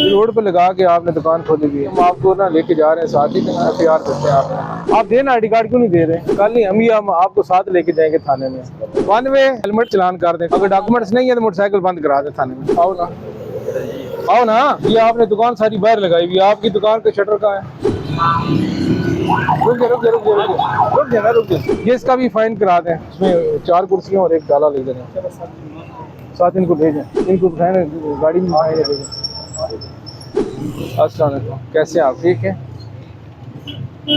Road पे लगा के आपने दुकान खोली हुई है, हम आपको ना लेके जा रहे हैं साथ ही एफआईआर करते हैं आप देना आई डी कार्ड क्यों नहीं दे रहे? कल नहीं हम आपको साथ लेके जाएंगे थाने में। वन वे हेलमेट चलान कर दें, अगर डॉक्यूमेंट्स नहीं है तो मोटरसाइकिल बंद करा दे थाने में। आओ ना आओ ना, ये आपने दुकान सारी बाहर लगाई हुई है, आपकी दुकान का शटर कहाँ है? रुक जा, ये इसका भी फाइन करा दें, इसमें 4 कुर्सियाँ और 1 डाला ले देना, साथ इनको भेजें, इनको गाड़ी में आएंगे भेजें। अस्सलाम वालेकुम, कैसे आप? ठीक है।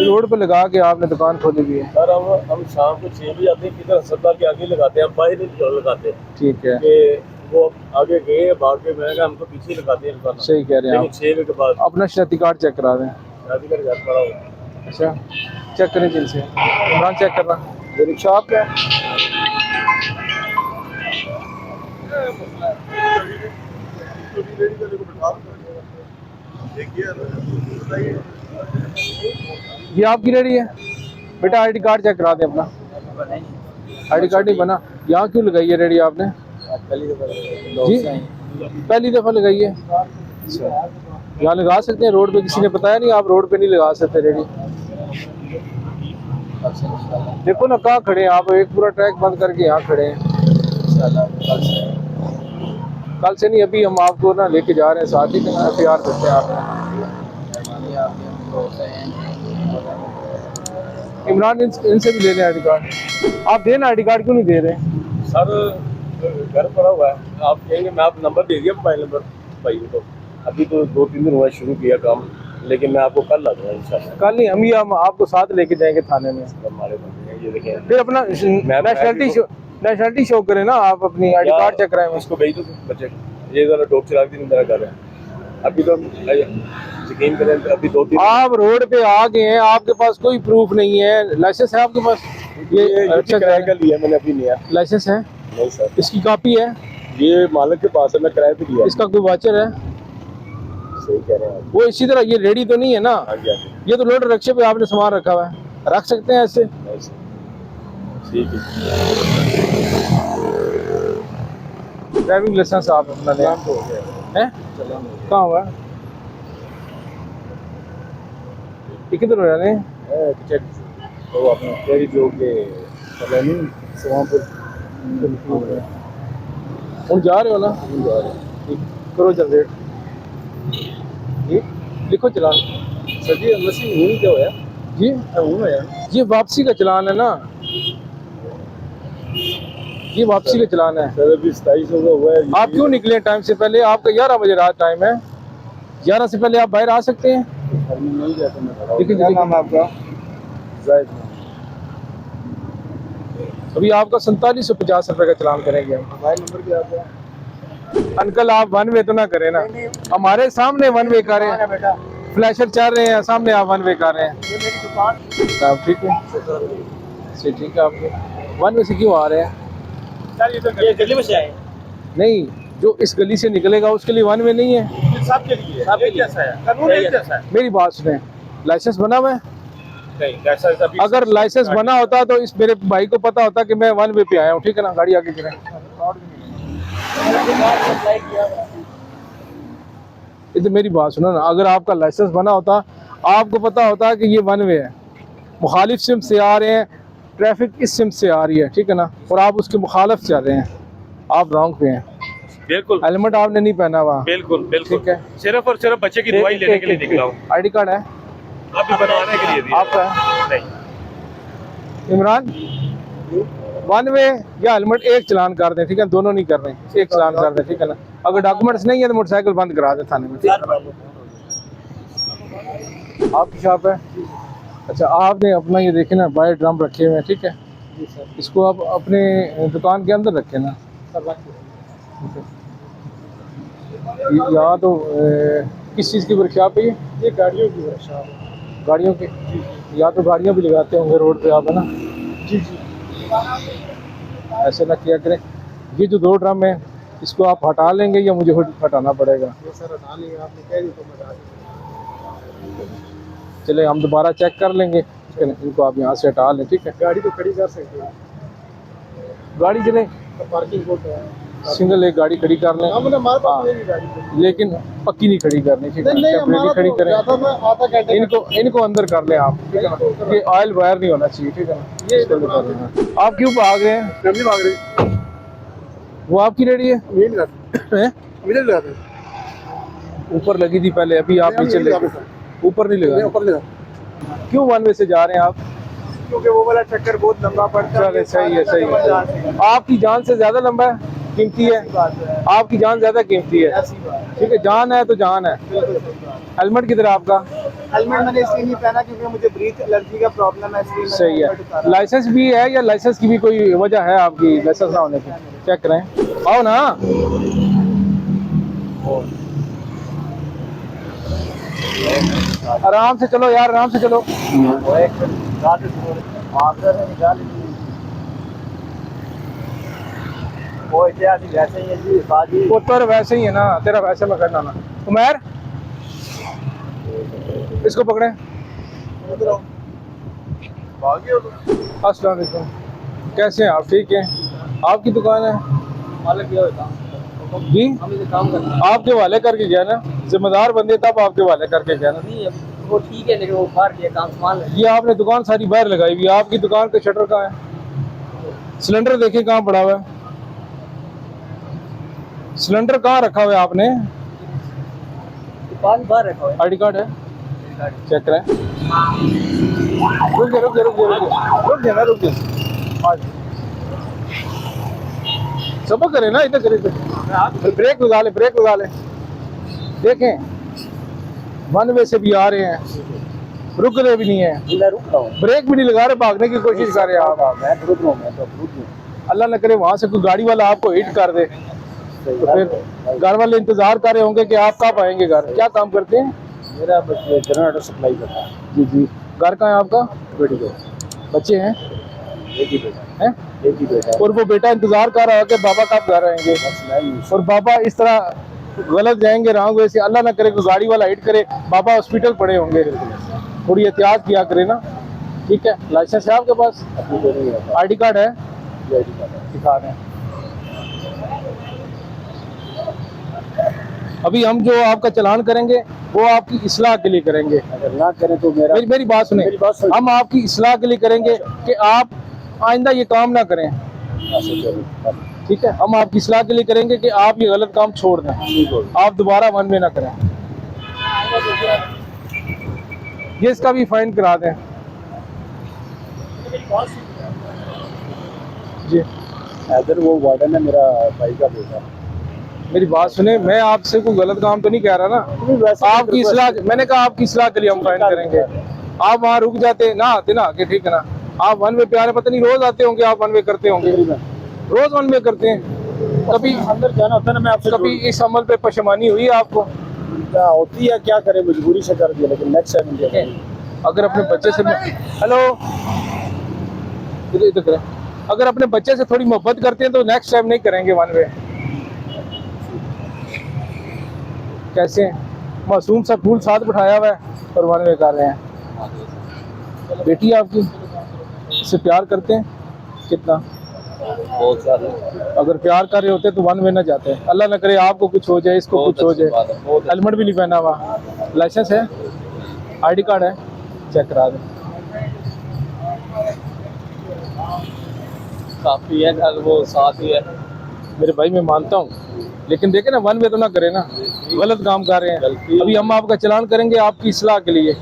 रोड पे लगा के आपने दुकान खोली हुई है। सर हम शाम को 6 बजे आते हैं, किधर अस्पताल के आगे लगाते हैं, हम बाहर नहीं लगाते। ठीक है, कि वो आगे गए भाग के, मैं हमको पीछे लगाते हैं दुकान। सही कह रहे हैं आप। 6 बजे के बाद अपना शनाख्ती कार्ड चेक करा दें। शादी कर घर पड़ा हो। अच्छा, चेक करें जिनसे, इमरान चेक करना। ये रिक्शा आपका है? ये आपकी रेडी है बेटा? आईडी कार्ड चेक करा दें अपना। आईडी कार्ड नहीं बना, यहाँ क्यों लगाई है रेडी आपने? जी, पहली दफ़ा लगाई है। यहाँ लगा सकते हैं, रोड पे किसी ने बताया नहीं आप रोड पे नहीं लगा सकते रेडी? देखो ना कहाँ खड़े हैं आप, एक पूरा ट्रैक बंद करके यहाँ खड़े हैं। कल से नहीं, अभी हम आपको ना लेके जा रहे हैं साथ ही एफआईआर करते हैं आप। इमरान इनसे भी ले लें आईडी कार्ड। आप देना आईडी कार्ड क्यों नहीं दे रहे? सर घर पड़ा हुआ है, आप कहेंगे मैं आप नंबर दे दिया, मोबाइल नंबर भाई को। अभी तो 2-3 दिन हुआ शुरू किया काम, लेकिन मैं आपको कल ला दूंगा इंशाल्लाह। कल नहीं, हम आपको साथ लेके जाएंगे थाने में। हमारे बंदे हैं, ये देखें। फिर अपना नेशनलिटी शो करें ना, आप अपनी आईडी कार्ड चेक कराएं। उसको भेज दो बच्चे, ये जरा डॉग चिराग दिन मेरा कर रहे हैं। अभी तो यकीन करें, अभी 2-3 आप रोड पे आ गए हैं, आपके पास कोई प्रूफ नहीं है। लाइसेंस है आपके पास? ये अच्छा किराए का लिया मैंने, अभी लिया। लाइसेंस है? नहीं सर। इसकी कॉपी है? ये मालिक के पास है, मैं किराए पे लिया। इसका कोई वाचर है? सही कह रहे हैं आप। वो इसी तरह, ये रेडी तो नहीं है ना? हाँ जी, ये तो लोड रिक्शे पे आपने सामान रखा हुआ है, रख सकते हैं ऐसे? ठीक है। ड्राइविंग लाइसेंस आप अपना ले हैं? कहाँ हुआ है? ये किधर हो जाने? तो अपना तेरी जो के कॉलोनी सोहापुर हम जा रहे हो ना? जा रहे हैं। ठीक, करो जनरेट। लिखो चलान। सर जी मशीन हूँ क्या होया जी? हूँ है, ये वापसी का चलान है ना, ये वापसी का चलान है। सर अभी 2700 का हुआ है। आप क्यों निकले टाइम से पहले? आपका 11 बजे रात टाइम है, 11 से पहले आप बाहर आ सकते हैं। नहीं जाता मैं। लेकिन क्या नाम है आपका? जायद। अभी आपका 4750 रुपये का चलान करेंगे हम। मोबाइल नंबर क्या आपका? अंकल आप वन वे तो ना करें ना, हमारे सामने वन वे कर रहे हैं, फ्लैशर चल रहे हैं सामने, आप वन वे कर रहे हैं। ये मेरी दुकान। आप ठीक है? ठीक है। आप वन वे से क्यों आ रहे हैं? सर ये तो गली में से आए। नहीं, जो इस गली से निकलेगा उसके लिए वन वे नहीं है। सबके लिए, सबके लिए कैसा है कानून है, कैसा है? मेरी बात सुने, लाइसेंस बना हुआ है? नहीं कैसा? अगर लाइसेंस बना होता तो इस मेरे भाई को पता होता कि मैं वन वे पे आया हूँ, ठीक है ना? गाड़ी आगे करें। ये तो मेरी बात सुनो ना, अगर आपका लाइसेंस बना होता, आपको पता होता कि ये वन वे है, मुखालिफ सिम से आ रहे हैं, ट्रैफिक इस सिम से आ रही है, ठीक है ना, और आप उसके मुखालिफ चल रहे हैं, आप रॉन्ग पे हैं। बिल्कुल हेलमेट आपने नहीं पहना हुआ। बिल्कुल बिल्कुल ठीक है, सिर्फ और सिर्फ बच्चे की दवाई लेने के लिए निकला हूँ। आईडी कार्ड है अभी बनवाने के लिए दिया। आपका है? नहीं। इमरान, वन वे या हेलमेट एक चलान कर दें, ठीक है? दोनों नहीं कर रहे, एक चलान कर दें, ठीक है ना? अगर डॉक्यूमेंट्स नहीं है तो मोटरसाइकिल बंद करा दें थाने में। आपकी शॉप है? अच्छा, आपने अपना ये देखे ना, बाहर ड्रम रखे हुए हैं, ठीक है? इसको आप अपने दुकान के अंदर रखें ना। यहाँ तो किस चीज़ की वर्कशॉप है ये? गाड़ियों की वर्कशॉप। गाड़ियों की? या तो गाड़ियाँ भी लगाते होंगे रोड पे आप, है ना? जी जी। ऐसे ना किया करें। ये जो 2 ड्रम है इसको आप हटा लेंगे या मुझे हटाना पड़ेगा? ये सर हटा लेंगे, आपने कह दी तो मैं हटा दूंगा। चले हम दोबारा चेक कर लेंगे, ठीक है ना? इनको आप यहाँ से हटा लें, ठीक है? गाड़ी तो खड़ी कर सकते हैं, गाड़ी चले, तो पार्किंग कोड है। सिंगल एक गाड़ी खड़ी कर लें, हाँ, लेकिन पक्की नहीं खड़ी करनी, ठीक है, टेम्परेरी खड़ी करें। इनको अंदर कर लें आप, ठीक है ना, ये ऑयल वायर नहीं होना चाहिए, ठीक है ना, इसको भी कर लेना। आप क्यों भाग रहे हैं? फैमिली भाग रही वो आपकी रेडी है? हैं? ऊपर लगी थी पहले, अभी आप नीचे ले ऊपर नहीं लगा। ऊपर ले क्यों वन वे से जा रहे हैं आप? क्योंकि वो वाला चक्कर बहुत लंबा पड़ता है। चले, सही है, सही है। आपकी जान से ज्यादा लंबा है, कीमती है, आपकी जान ज्यादा कीमती है, ठीक है, जान है तो जान है। हेलमेट किधर है आपका? हेलमेट मैंने इसलिए नहीं पहना क्योंकि मुझे ब्रीथ एलर्जी का प्रॉब्लम है, इसलिए सही है। लाइसेंस भी है या लाइसेंस की भी कोई वजह है आपकी लाइसेंस ना होने की? चेक करें, आओ ना। आराम से चलो यार, आराम से चलो। वो तो वैसे ही है ना, तेरा वैसे में करना ना। उमर, इसको पकड़े। अस्सलाम वालेकुम, कैसे हैं आप? ठीक है, आपकी दुकान है? जी, काम करना आपके वाले करके गया ना, जिम्मेदार बंदे तब आपके वाले करके गया ना। नहीं, वो ठीक है लेकिन वो बाहर गया काम संभाल। ये आपने दुकान सारी बाहर लगाई हुई है, आपकी दुकान का शटर कहाँ है? सिलेंडर देखिए कहाँ पड़ा हुआ है, सिलेंडर कहाँ रखा हुआ है आपने? दुकान बाहर रखा हुआ है। आईडी कार्ड है? चेक करें। रुक जा, रुक जा, रुक जा, रुक जा, रुक जा। सबक करे ना, इधर करे, ब्रेक लगा ले, ब्रेक लगा ले। देखें, वन वे से भी आ रहे हैं, रुक रहे भी नहीं है, मैं रुक रहा हूँ, ब्रेक भी नहीं लगा रहे, भागने की कोशिश कर रहे हैं आप। मैं रुक रहा हूँ, मैं तो रुक हूँ। अल्लाह न करे वहां से कोई गाड़ी वाला आपको हिट कर दे, तो फिर घर वाले इंतजार कर रहे होंगे कि आप कब आएंगे घर। क्या काम करते हैं? मेरा जनरेटर सप्लाई करता है। जी जी। घर कहाँ है आपका? बेटी को बच्चे हैं? एक ही बेटा हैं? एक ही बेटा और वो बेटा इंतजार कर रहा है कि बाबा कब घर आएंगे, और बाबा इस तरह गलत जाएंगे रॉन्ग वे से, अल्लाह ना करे कोई गाड़ी वाला हिट करे, बाबा हॉस्पिटल पड़े होंगे। थोड़ी एहतियात किया करे ना, ठीक है। लाइसेंस है आपके पास? आईडी कार्ड है? दिखा दें। अभी हम जो आपका चलान करेंगे वो आपकी इस्लाह के लिए करेंगे। अगर ना करें तो मेरी बात सुने, हम आपकी इस्लाह के लिए करेंगे कि आप आइंदा ये काम ना करें, ठीक है। हम आपकी इस्लाह के लिए करेंगे कि आप ये गलत काम छोड़ दें, आप दोबारा वन में ना करें। ये इसका भी फाइन करा दें जी। अगर वो वार्डन है मेरा भाई का बेटा। मेरी बात सुने, मैं आपसे कोई गलत काम तो नहीं कह रहा ना, आपकी इस्लाह, मैंने कहा आपकी इस्लाह के लिए हम फाइन करेंगे। आप वहाँ रुक जाते ना, आते ना आके, ठीक है ना। आप वन वे पे आ रहे, पता नहीं रोज आते होंगे, आप वन वे करते होंगे, रोज वन वे करते हैं। कभी अंदर जाना होता है ना, मैं आपसे कभी इस अमल पे पशेमानी हुई है आपको? क्या होती है, क्या करें, मजबूरी से कर दिया, लेकिन नेक्स्ट टाइम अगर अपने बच्चे से, हेलो इधर इधर करें, अगर अपने बच्चे से थोड़ी मोहब्बत करते हैं तो नेक्स्ट टाइम नहीं करेंगे वन वे। कैसे मासूम सा फूल साथ बिठाया हुआ है और वन वे कर रहे हैं। बेटी आपकी, इससे प्यार करते हैं कितना? बहुत ज्यादा। अगर प्यार कर रहे होते तो वन वे ना जाते। अल्लाह न करे आपको कुछ हो जाए, इसको कुछ हो जाए। हेलमेट भी नहीं पहना हुआ, लाइसेंस है, आईडी कार्ड है, चेक करा दें। काफी है, अगर वो साथ ही है। मेरे भाई मैं मानता हूँ, लेकिन देखे ना वन वे तो ना करे ना, गलत काम कर रहे हैं। अभी हम आपका चलान करेंगे आपकी इस्लाह के लिए,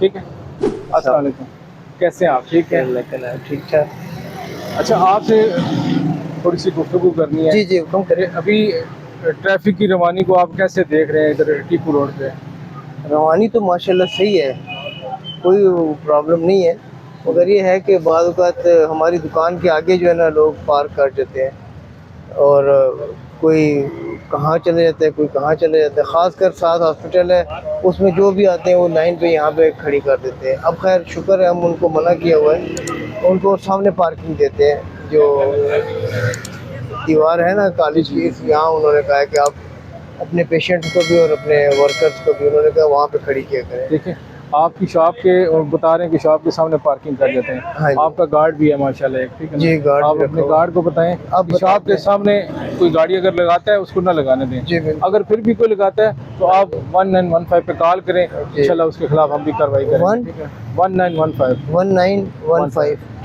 ठीक है। अस्सलाम वालेकुम, कैसे हैं आप? ठीक है, लेकिन ठीक ठाक। अच्छा, आपसे थोड़ी सी गुफ्तगू करनी है। जी जी, हुक्म करें। अभी ट्रैफिक की रवानी को आप कैसे देख रहे हैं इधर टीपू रोड पे? रवानी तो माशाल्लाह सही है, कोई प्रॉब्लम नहीं है, मगर ये है कि बाद औक़ात हमारी दुकान के आगे जो है ना लोग पार्क कर देते हैं और कोई कहाँ चले जाते हैं, कोई कहाँ चले जाते हैं। ख़ासकर साथ हॉस्पिटल है, उसमें जो भी आते हैं वो लाइन पे यहाँ पे खड़ी कर देते हैं। अब खैर शुक्र है, हम उनको मना किया हुआ है, उनको सामने पार्किंग देते हैं। जो दीवार है ना कॉलेज की, यहाँ उन्होंने कहा है कि आप अपने पेशेंट को भी और अपने वर्कर्स को भी उन्होंने कहा वहाँ पे खड़ी किया करें। देखिए आपकी शॉप के और बता रहे हैं कि शॉप के सामने पार्किंग कर देते हैं। हाँ जी। आपका गार्ड भी है माशाल्लाह एक, ठीक है ना? जी, गार्ड आप भी अपने रखा हुआ गार्ड को बताएं अब कि शॉप के सामने कोई गाड़ी अगर लगाता है उसको ना लगाने दें। जी बिल्कुल। अगर फिर भी कोई लगाता है तो आप 1915 पे कॉल करें, इंशाल्लाह उसके खिलाफ हम भी कार्रवाई करेंगे। ठीक है 1915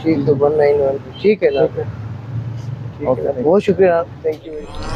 ठीक है 1915 ठीक है ना, ठीक है ना, बहुत शुक्रिया, थैंक यू।